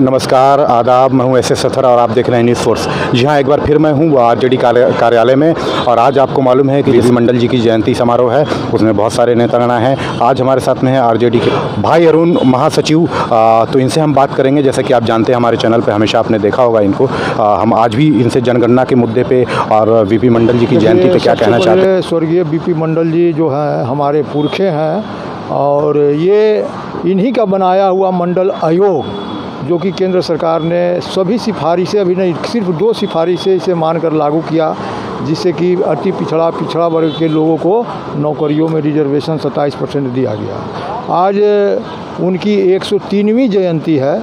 नमस्कार, आदाब। मैं हूं एस सथर और आप देख रहे हैं न्यूज़ फोर्स। जी हाँ, एक बार फिर मैं हूं आरजेडी कार्यालय में। और आज आपको मालूम है कि बीपी मंडल जी की जयंती समारोह है, उसमें बहुत सारे नेतागण हैं। आज हमारे साथ में है आरजेडी के भाई अरुण, महासचिव। तो इनसे हम बात करेंगे। जैसा कि आप जानते हैं, हमारे चैनल पर हमेशा आपने देखा होगा इनको। हम आज भी इनसे जनगणना के मुद्दे पर और बीपी मंडल जी की जयंती पर क्या कहना चाहते हैं। स्वर्गीय बीपी मंडल जी जो हैं हमारे पुरखे हैं, और ये इन्हीं का बनाया हुआ मंडल आयोग, जो कि केंद्र सरकार ने सभी सिफारिशें, अभी नहीं सिर्फ 2 सिफारिशें इसे मानकर लागू किया, जिससे कि अति पिछड़ा वर्ग के लोगों को नौकरियों में रिजर्वेशन 27% दिया गया। आज उनकी 103वीं जयंती है।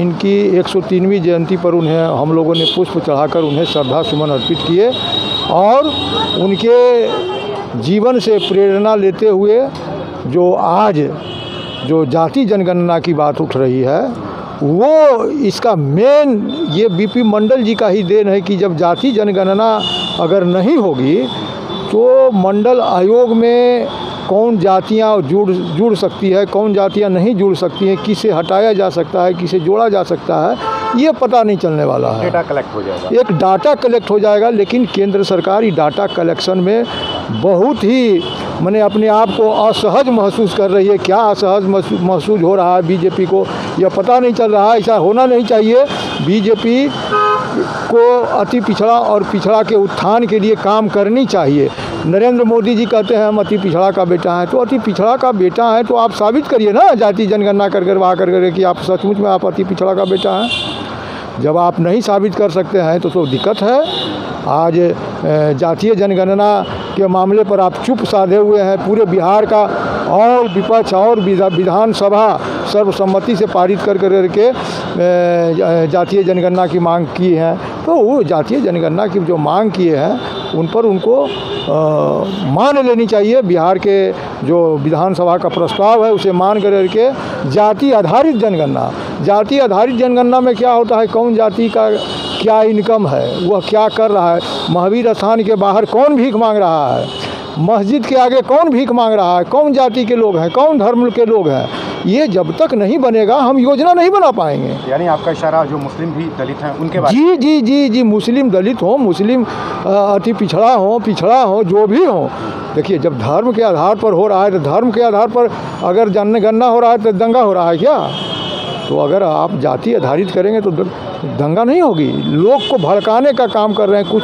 इनकी 103वीं जयंती पर उन्हें हम लोगों ने पुष्प चढ़ाकर उन्हें श्रद्धा सुमन अर्पित किए, और उनके जीवन से प्रेरणा लेते हुए जो जाति जनगणना की बात उठ रही है, वो इसका मेन ये बीपी मंडल जी का ही देन है कि जब जाति जनगणना अगर नहीं होगी तो मंडल आयोग में कौन जातियां जुड़ सकती है, कौन जातियां नहीं जुड़ सकती हैं, किसे हटाया जा सकता है, किसे जोड़ा जा सकता है, ये पता नहीं चलने वाला है। डाटा कलेक्ट हो जाएगा, एक डाटा कलेक्ट हो जाएगा। लेकिन केंद्र सरकार इस डाटा कलेक्शन में बहुत ही मैंने अपने आप को असहज महसूस कर रही है। क्या असहज महसूस हो रहा है बीजेपी को, यह पता नहीं चल रहा है। ऐसा होना नहीं चाहिए। बीजेपी को अति पिछड़ा और पिछड़ा के उत्थान के लिए काम करनी चाहिए। नरेंद्र मोदी जी कहते हैं हम अति पिछड़ा का बेटा हैं, तो अति पिछड़ा का बेटा हैं तो आप साबित करिए ना, जाति जनगणना कर वहाँ कर कि आप सचमुच में आप अति पिछड़ा का बेटा हैं। जब आप नहीं साबित कर सकते हैं तो दिक्कत है। आज जातीय जनगणना के मामले पर आप चुप साधे हुए हैं। पूरे बिहार का और विपक्ष और विधानसभा सर्वसम्मति से पारित करके जातीय जनगणना की मांग की है। तो वो जातीय जनगणना की जो मांग किए हैं उन पर उनको मान लेनी चाहिए। बिहार के जो विधानसभा का प्रस्ताव है उसे मान करके जाति आधारित जनगणना में क्या होता है, कौन जाति का क्या इनकम है, वह क्या कर रहा है, महावीर स्थान के बाहर कौन भीख मांग रहा है, मस्जिद के आगे कौन भीख मांग रहा है, कौन जाति के लोग हैं, कौन धर्म के लोग हैं, ये जब तक नहीं बनेगा हम योजना नहीं बना पाएंगे। यानी आपका इशारा जो मुस्लिम भी दलित हैं उनके बारे में जी, मुस्लिम दलित हो, मुस्लिम अति पिछड़ा हो, जो भी हो। देखिए, जब धर्म के आधार पर हो रहा है तो धर्म के आधार पर अगर जनगणना हो रहा है तो दंगा हो रहा है क्या? तो अगर आप जाति आधारित करेंगे तो दंगा नहीं होगी। लोग को भड़काने का काम कर रहे हैं कुछ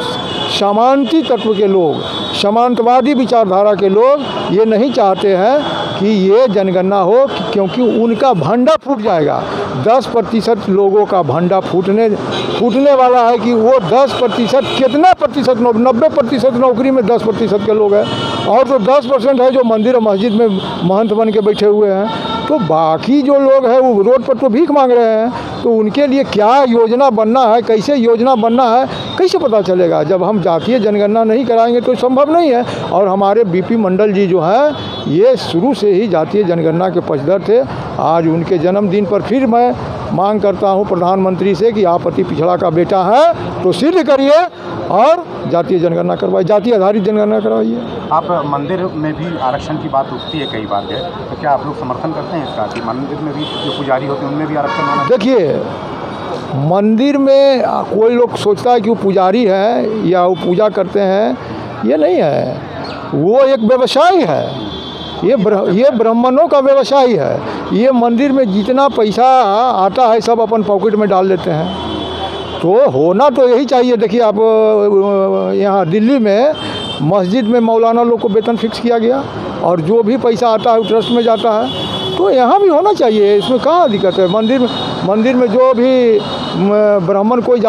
सामंती तत्व के लोग, सामंतवादी विचारधारा के लोग। ये नहीं चाहते हैं कि ये जनगणना हो, क्योंकि उनका भंडा फूट जाएगा। 10% लोगों का भंडा फूटने वाला है कि वो 10% कितना प्रतिशत, 90% नौकरी में 10% के लोग हैं, और जो 10% है जो मंदिर और मस्जिद में महंत बन के बैठे हुए हैं। तो बाकी जो लोग हैं वो रोड पर तो भीख मांग रहे हैं। तो उनके लिए क्या योजना बनना है, कैसे योजना बनना है, कैसे पता चलेगा? जब हम जातीय जनगणना नहीं कराएंगे तो संभव नहीं है। और हमारे बीपी मंडल जी जो हैं ये शुरू से ही जातीय जनगणना के पक्षधर थे। आज उनके जन्मदिन पर फिर मैं मांग करता हूं प्रधानमंत्री से कि आप अति पिछड़ा का बेटा है तो सिद्ध करिए और जातीय जनगणना करवाइए, जाति आधारित जनगणना करवाइए। आप मंदिर में भी आरक्षण की बात उठती है कई बार, तो क्या आप लोग समर्थन करते हैं इसका कि मंदिर में भी जो पुजारी होते हैं उनमें भी आरक्षण होना? देखिए, मंदिर में कोई लोग सोचता है कि वो पुजारी है या वो पूजा करते हैं, ये नहीं है। वो एक व्यवसाय है। ये ब्राह्मणों का व्यवसाय है। ये मंदिर में जितना पैसा आता है सब अपन पॉकेट में डाल देते हैं। तो होना तो यही चाहिए। देखिए, आप यहाँ दिल्ली में मस्जिद में मौलाना लोग को वेतन फिक्स किया गया, और जो भी पैसा आता है वो ट्रस्ट में जाता है। तो यहाँ भी होना चाहिए, इसमें कहाँ दिक्कत है? मंदिर में जो भी ब्राह्मण कोई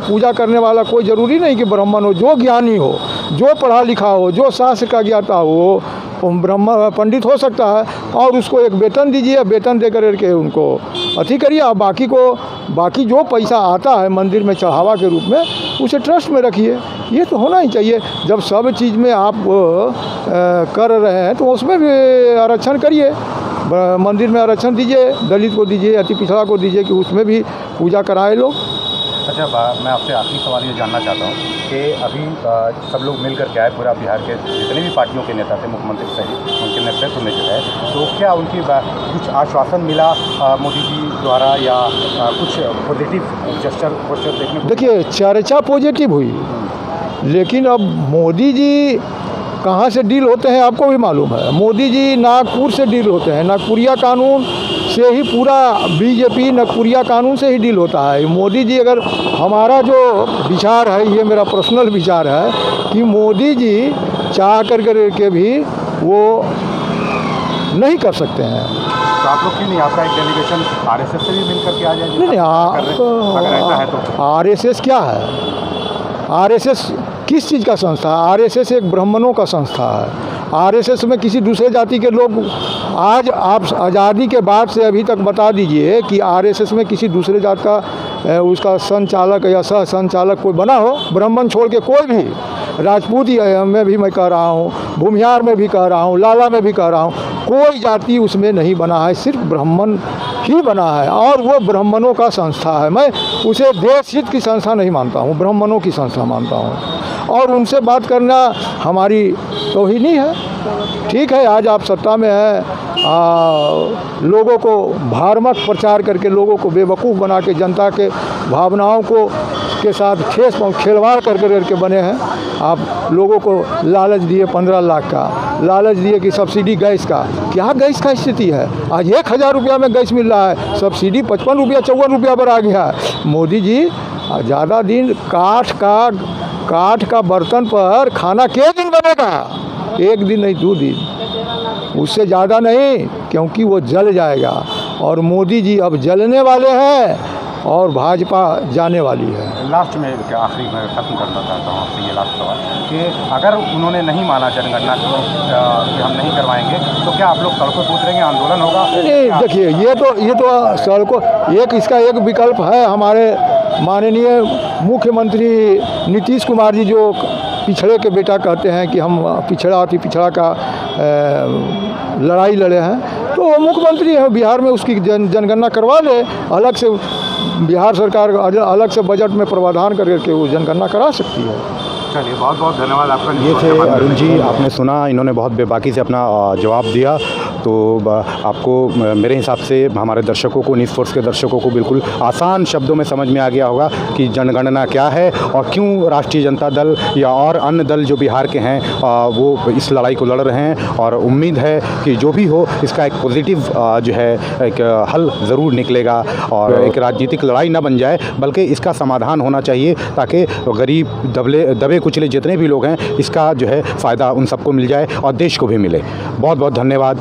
पूजा करने वाला, कोई ज़रूरी नहीं कि ब्राह्मण हो, जो ज्ञानी हो, जो पढ़ा लिखा हो, जो शास्त्र का ज्ञाता हो, ब्रह्म पंडित हो सकता है। और उसको एक वेतन दीजिए, वेतन दे करके उनको अथी करिए। और बाकी जो पैसा आता है मंदिर में चढ़ावा के रूप में, उसे ट्रस्ट में रखिए। ये तो होना ही चाहिए। जब सब चीज़ में आप कर रहे हैं तो उसमें भी आरक्षण करिए। मंदिर में आरक्षण दीजिए, दलित को दीजिए, अति पिछड़ा को दीजिए कि उसमें भी पूजा कराए लोग। अच्छा मैं आपसे आखिरी सवाल ये जानना चाहता हूँ कि अभी सब लोग मिलकर के आए, पूरा बिहार के जितने भी पार्टियों के नेता थे मुख्यमंत्री सहित, उनके नेतृत्व में जो है, तो क्या उनकी कुछ आश्वासन मिला मोदी जी द्वारा या कुछ पॉजिटिव जेस्चर देखने को? देखिए, चर्चा पॉजिटिव हुई, लेकिन अब मोदी जी कहाँ से डील होते हैं आपको भी मालूम है। मोदी जी नागपुर से डील होते हैं, नागपुरिया कानून से ही पूरा बीजेपी नागपुरिया कानून से ही डील होता है। मोदी जी अगर, हमारा जो विचार है, ये मेरा पर्सनल विचार है कि मोदी जी चाह कर के भी वो नहीं कर सकते हैं। तो आप लोग क्यों नहीं, आपका एक डेलीगेशन आरएसएस से भी मिलकर के आ जाए? नहीं, अगर ऐसा है तो आरएसएस क्या है? आरएसएस किस चीज़ का संस्था है? आरएसएस एक ब्राह्मणों का संस्था है। आरएसएस में किसी दूसरे जाति के लोग, आज आप आज़ादी के बाद से अभी तक बता दीजिए कि आरएसएस में किसी दूसरे जात का उसका संचालक या सह संचालक कोई बना हो? ब्राह्मण छोड़ के कोई भी, राजपूत में भी मैं कह रहा हूँ, भूमिहार में भी कह रहा हूँ, लाला में भी कह रहा हूँ, कोई जाति उसमें नहीं बना है, सिर्फ ब्राह्मण ही बना है और वो ब्राह्मणों का संस्था है। मैं उसे देश हित की संस्था नहीं मानता हूँ, ब्राह्मणों की संस्था मानता हूँ। और उनसे बात करना हमारी तौहीनी है। ठीक है, आज आप सत्ता में हैं, लोगों को भ्रामक प्रचार करके लोगों को बेवकूफ़ बना के जनता के भावनाओं को के साथ खिलवाड़ करके बने हैं। आप लोगों को लालच दिए 15 लाख का, लालच दिए कि सब्सिडी गैस का। क्या गैस का स्थिति है? आज 1000 रुपया में गैस मिल रहा है, सब्सिडी 55 रुपया 54 रुपया पर आ गया है। मोदी जी ज़्यादा दिन काठ का बर्तन पर खाना के दिन बनेगा? 1 दिन नहीं, 2 दिन, उससे ज़्यादा नहीं, क्योंकि वो जल जाएगा। और मोदी जी अब जलने वाले हैं और भाजपा जाने वाली है। लास्ट में क्या, आखिरी में ख़त्म करना चाहता हूँ आपसे ये लास्ट सवाल कि अगर उन्होंने नहीं माना जनगणना को कि हम नहीं करवाएंगे, तो क्या आप लोग सड़कों पर उतरेंगे, आंदोलन होगा? नहीं, देखिए, ये तो सड़कों, इसका एक विकल्प है। हमारे माननीय मुख्यमंत्री नीतीश कुमार जी जो पिछड़े के बेटा कहते हैं कि हम पिछड़ा अति पिछड़ा का लड़ाई लड़े हैं, तो वो मुख्यमंत्री है बिहार में, उसकी जनगणना करवा ले। अलग से बिहार सरकार अलग से बजट में प्रावधान करके वो जनगणना करा सकती है। चलिए, बहुत बहुत धन्यवाद आपका। ये थे अरुण जी, आपने सुना, इन्होंने बहुत बेबाकी से अपना जवाब दिया। तो आपको मेरे हिसाब से हमारे दर्शकों को, न्यूज़ फोर्स के दर्शकों को बिल्कुल आसान शब्दों में समझ में आ गया होगा कि जनगणना क्या है और क्यों राष्ट्रीय जनता दल या और अन्य दल जो बिहार के हैं वो इस लड़ाई को लड़ रहे हैं। और उम्मीद है कि जो भी हो, इसका एक पॉजिटिव जो है एक हल ज़रूर निकलेगा और एक राजनीतिक लड़ाई ना बन जाए, बल्कि इसका समाधान होना चाहिए ताकि गरीब दबे कुचले जितने भी लोग हैं, इसका जो है फ़ायदा उन सबको मिल जाए और देश को भी मिले। बहुत बहुत धन्यवाद।